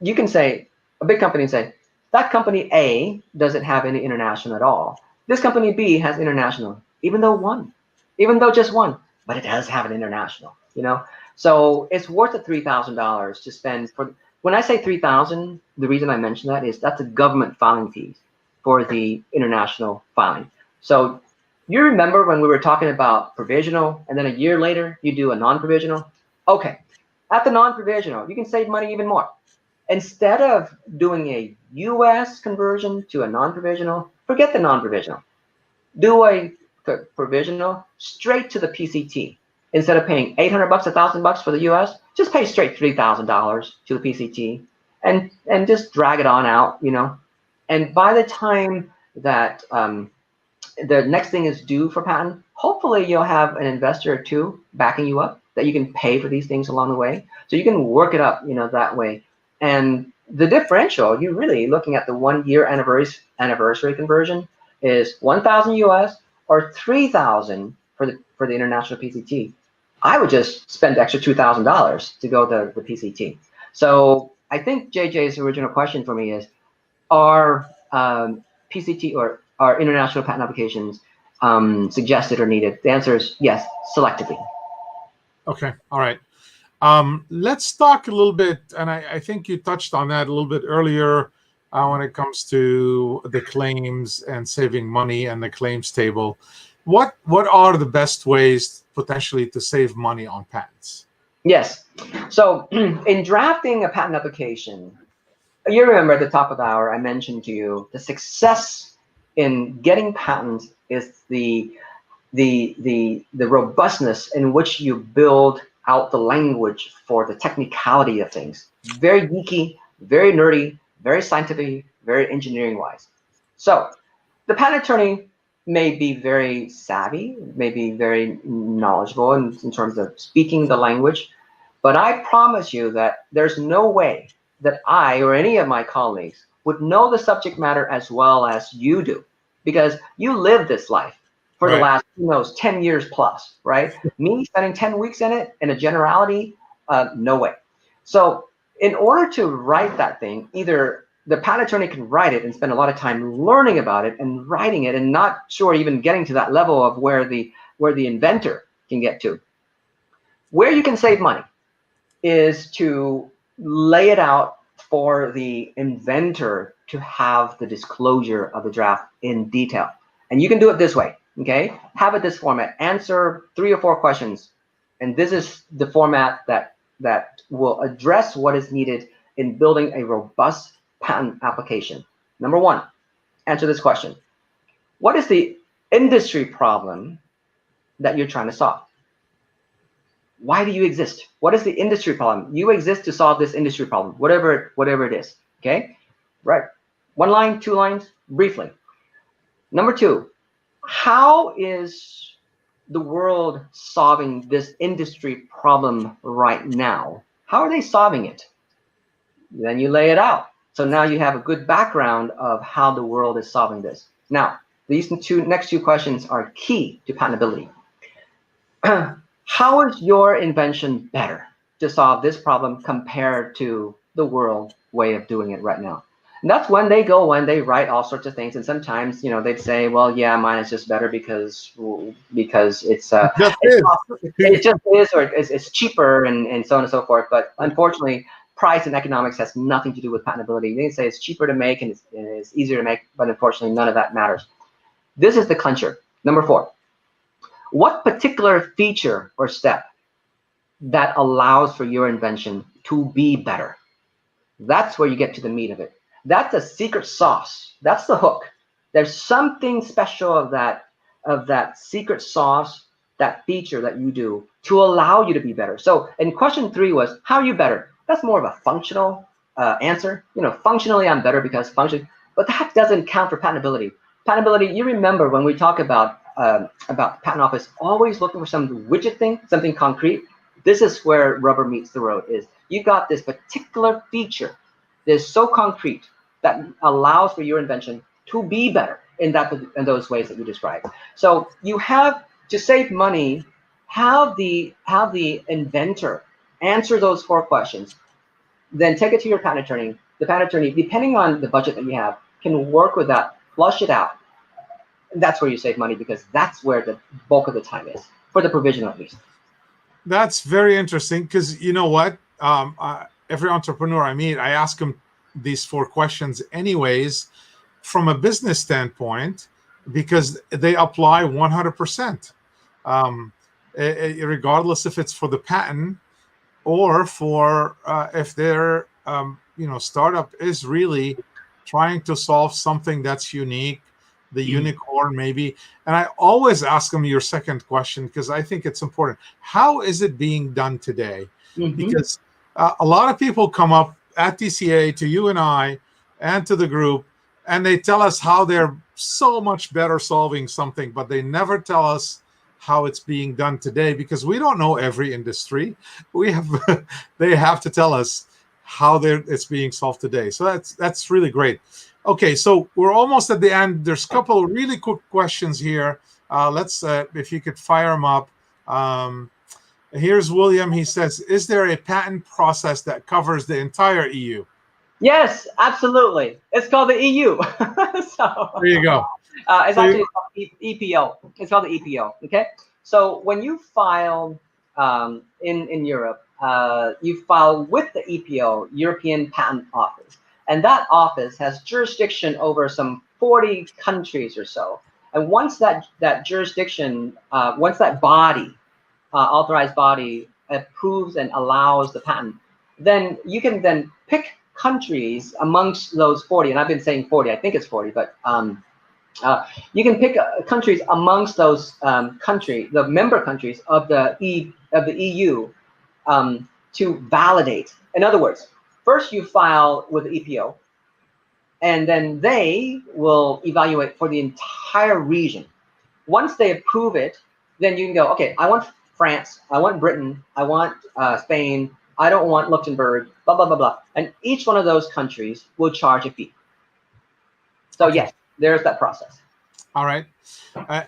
You can say, a big company say, that company A doesn't have any international at all. This company B has international, even though just one, but it does have an international, So it's worth the $3,000 to spend for. When I say 3,000, the reason I mention that is that's a government filing fees for the international filing. So you remember when we were talking about provisional, and then a year later you do a non-provisional? Okay, at the non-provisional, you can save money even more. Instead of doing a US conversion to a non-provisional, forget the non-provisional. Do a provisional straight to the PCT. Instead of paying $800, $1,000 for the US, just pay straight $3,000 to the PCT and just drag it on out, And by the time that the next thing is due for patent, hopefully you'll have an investor or two backing you up that you can pay for these things along the way. So you can work it up, that way. And the differential, you're really looking at the 1 year anniversary conversion is 1,000 US or 3,000 for the international PCT. I would just spend the extra $2,000 to go to the PCT. So I think JJ's original question for me is, are PCT or are international patent applications suggested or needed? The answer is yes, selectively. Okay, all right. Let's talk a little bit, and I think you touched on that a little bit earlier when it comes to the claims and saving money and the claims table. What are the best ways potentially to save money on patents? Yes. So in drafting a patent application, you remember at the top of the hour I mentioned to you the success in getting patents is the robustness in which you build out the language for the technicality of things. Very geeky, very nerdy, very scientific, very engineering wise. So the patent attorney may be very savvy, may be very knowledgeable in terms of speaking the language, but I promise you that there's no way that I or any of my colleagues would know the subject matter as well as you do, because you live this life for the last, 10 years plus, right? Me spending 10 weeks in it, in a generality, no way. So in order to write that thing, either the patent attorney can write it and spend a lot of time learning about it and writing it and not sure even getting to that level of where the inventor can get to. Where you can save money is to lay it out for the inventor to have the disclosure of the draft in detail. And you can do it this way. Okay, have it this format. Answer 3 or 4 questions, and this is the format that will address what is needed in building a robust patent application. Number 1, answer this question: what is the industry problem that you're trying to solve? Why do you exist? What is the industry problem? You exist to solve this industry problem, whatever it is. Okay, right? 1 line, 2 lines, briefly. Number 2, how is the world solving this industry problem right now? How are they solving it? Then you lay it out. So now you have a good background of how the world is solving this. Now, these next two questions are key to patentability. How is your invention better to solve this problem compared to the world way of doing it right now? And that's when they write all sorts of things. And sometimes, they'd say, well, yeah, mine is just better because it's it just is, or it's cheaper, and so on and so forth. But unfortunately, price and economics has nothing to do with patentability. They say it's cheaper to make and it's easier to make, but unfortunately, none of that matters. This is the clincher. Number 4. What particular feature or step that allows for your invention to be better? That's where you get to the meat of it. That's the secret sauce. That's the hook. There's something special of that secret sauce, that feature that you do to allow you to be better. So, and question 3 was, how are you better? That's more of a functional answer. Functionally, I'm better because function, but that doesn't count for patentability. Patentability, you remember when we talk about the patent office always looking for some widget thing, something concrete. This is where rubber meets the road. Is you got this particular feature that is so concrete that allows for your invention to be better in those ways that you described. So you have to save money. Have the inventor answer those 4 questions. Then take it to your patent attorney. The patent attorney, depending on the budget that you have, can work with that, flush it out. That's where you save money, because that's where the bulk of the time is, for the provisional at least. That's very interesting, because you know what? Every entrepreneur I meet, I ask them these 4 questions anyways, from a business standpoint, because they apply 100%, regardless if it's for the patent or for if their startup is really trying to solve something that's unique, the unicorn maybe. And I always ask them your second question, because I think it's important. How is it being done today? Because a lot of people come up at TCA to you and I and to the group, and they tell us how they're so much better solving something, but they never tell us how it's being done today, because we don't know every industry. They have to tell us how it's being solved today. So that's really great. Okay, so we're almost at the end. There's a couple of really quick questions here. Let's, if you could fire them up. Here's William. He says, is there a patent process that covers the entire EU? Yes, absolutely. It's called the EU. So there you go. It's actually called EPO. It's called the EPO. Okay. So when you file in Europe, you file with the EPO, European Patent Office, and that office has jurisdiction over some 40 countries or so. And once that jurisdiction, once that body, authorized body, approves and allows the patent, then you can then pick countries amongst those 40. And I've been saying 40. I think it's 40, but you can pick countries amongst those the member countries of the EU to validate. In other words, first you file with the EPO, and then they will evaluate for the entire region. Once they approve it, then you can go, okay, I want France, I want Britain, I want Spain, I don't want Luxembourg, blah, blah, blah, blah. And each one of those countries will charge a fee. So okay. Yes, there's that process. All right.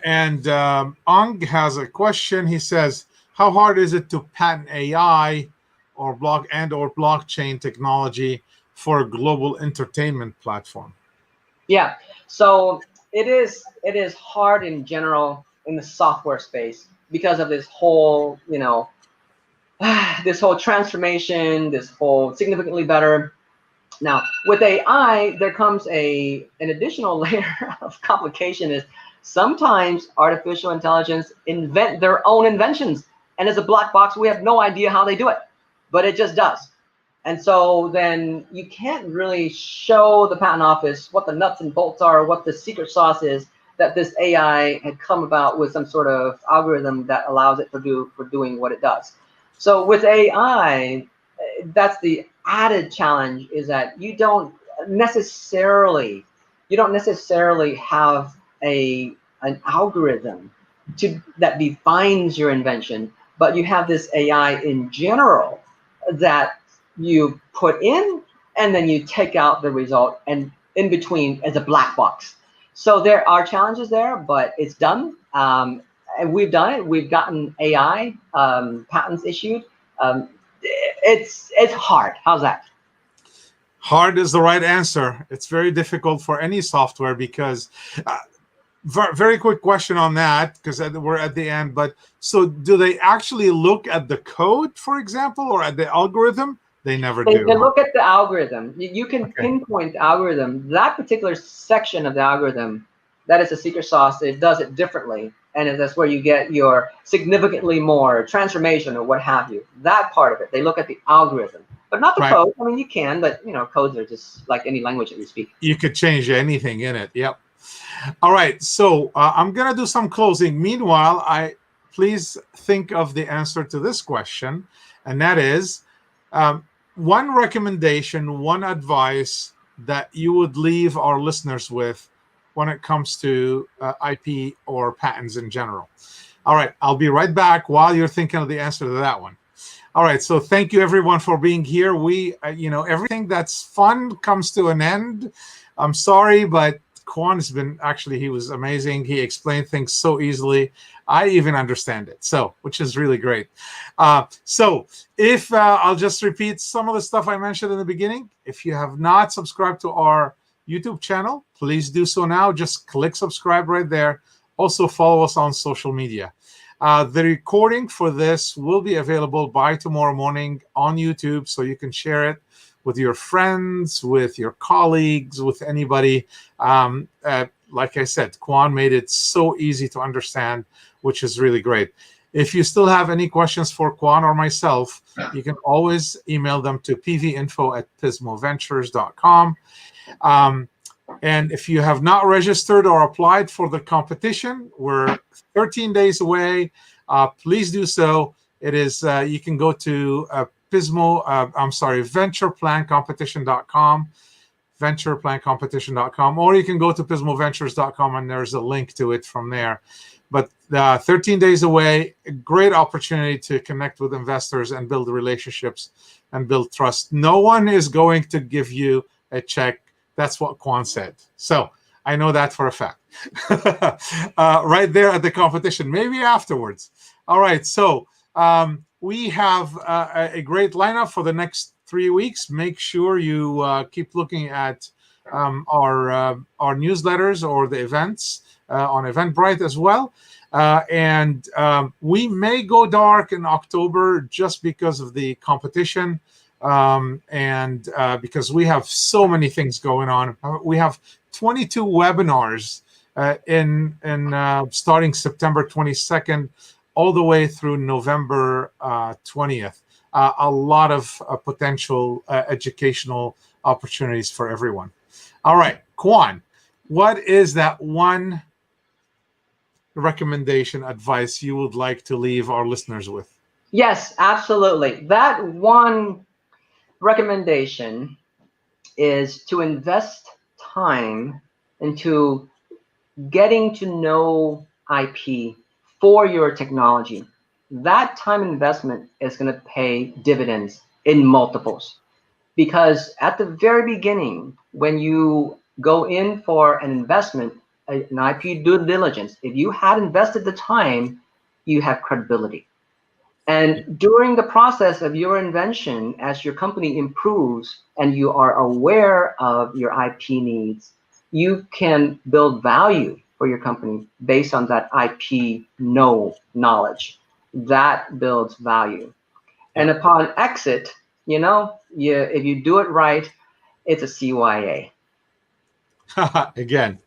And Ang has a question. He says, how hard is it to patent AI or blockchain technology for a global entertainment platform? Yeah, so it is hard in general in the software space because of this whole, this whole transformation, this whole significantly better. Now, with AI, there comes an additional layer of complication. Is sometimes artificial intelligence invent their own inventions, and as a black box, we have no idea how they do it, but it just does. And so then you can't really show the patent office what the nuts and bolts are, what the secret sauce is that this AI had come about with some sort of algorithm that allows it for doing what it does. So with AI, that's the added challenge, is that you don't necessarily have an algorithm that defines your invention, but you have this AI in general that you put in, and then you take out the result, and in between as a black box. So there are challenges there, but it's done. And we've done it. We've gotten AI patents issued. It's hard. How's that? Hard is the right answer. It's very difficult for any software because, very quick question on that, because we're at the end. But so do they actually look at the code, for example, or at the algorithm? They never do. They look at the algorithm. You can pinpoint the algorithm. That particular section of the algorithm, that is a secret sauce. It does it differently. And that's where you get your significantly more transformation or what have you. That part of it, they look at the algorithm, but not the code. I mean, you can, but codes are just like any language that we speak. You could change anything in it. Yep. All right. So I'm going to do some closing. Meanwhile, please think of the answer to this question, and that is, one recommendation, one advice that you would leave our listeners with when it comes to IP or patents in general. All right, I'll be right back while you're thinking of the answer to that one. All right, so thank you everyone for being here. We, everything that's fun comes to an end. I'm sorry, but Quan has been, he was amazing. He explained things so easily. I even understand it, which is really great. So if I'll just repeat some of the stuff I mentioned in the beginning. If you have not subscribed to our YouTube channel, please do so now. Just click subscribe right there. Also follow us on social media. The recording for this will be available by tomorrow morning on YouTube, so you can share it with your friends, with your colleagues, with anybody. Like I said, Quan made it so easy to understand, which is really great. If you still have any questions for Quan or myself, you can always email them to pvinfo@pismoventures.com. And if you have not registered or applied for the competition, we're 13 days away. Please do so. It is, you can go to ventureplancompetition.com, ventureplancompetition.com, or you can go to pismoventures.com and there's a link to it from there. But 13 days away, a great opportunity to connect with investors and build relationships and build trust. No one is going to give you a check. That's what Quan said. So I know that for a fact. Right there at the competition, maybe afterwards. All right, so we have a great lineup for the next 3 weeks. Make sure you keep looking at our newsletters or the events on Eventbrite as well. And we may go dark in October just because of the competition. And because we have so many things going on. We have 22 webinars in starting September 22nd all the way through November 20th. A lot of potential educational opportunities for everyone. All right, Quan, what is that one recommendation, advice you would like to leave our listeners with? Yes, absolutely. That one recommendation is to invest time into getting to know IP for your technology. That time investment is going to pay dividends in multiples, because at the very beginning, when you go in for an investment, an IP due diligence, if you had invested the time, you have credibility. And during the process of your invention, as your company improves and you are aware of your IP needs, you can build value for your company based on that IP knowledge. That builds value. And upon exit, if you do it right, it's a CYA. Again,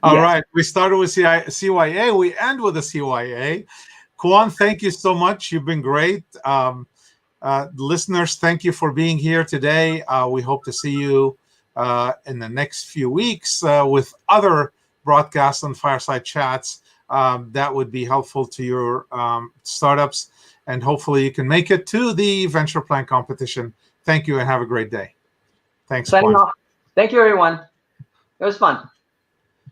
All Yes. right. We started with CYA. We end with a CYA. Quan, thank you so much. You've been great. Listeners, thank you for being here today. We hope to see you in the next few weeks with other broadcasts and fireside chats that would be helpful to your startups. And hopefully you can make it to the venture plan competition. Thank you and have a great day. Thanks, Signing Quan. off. Thank you, everyone. It was fun.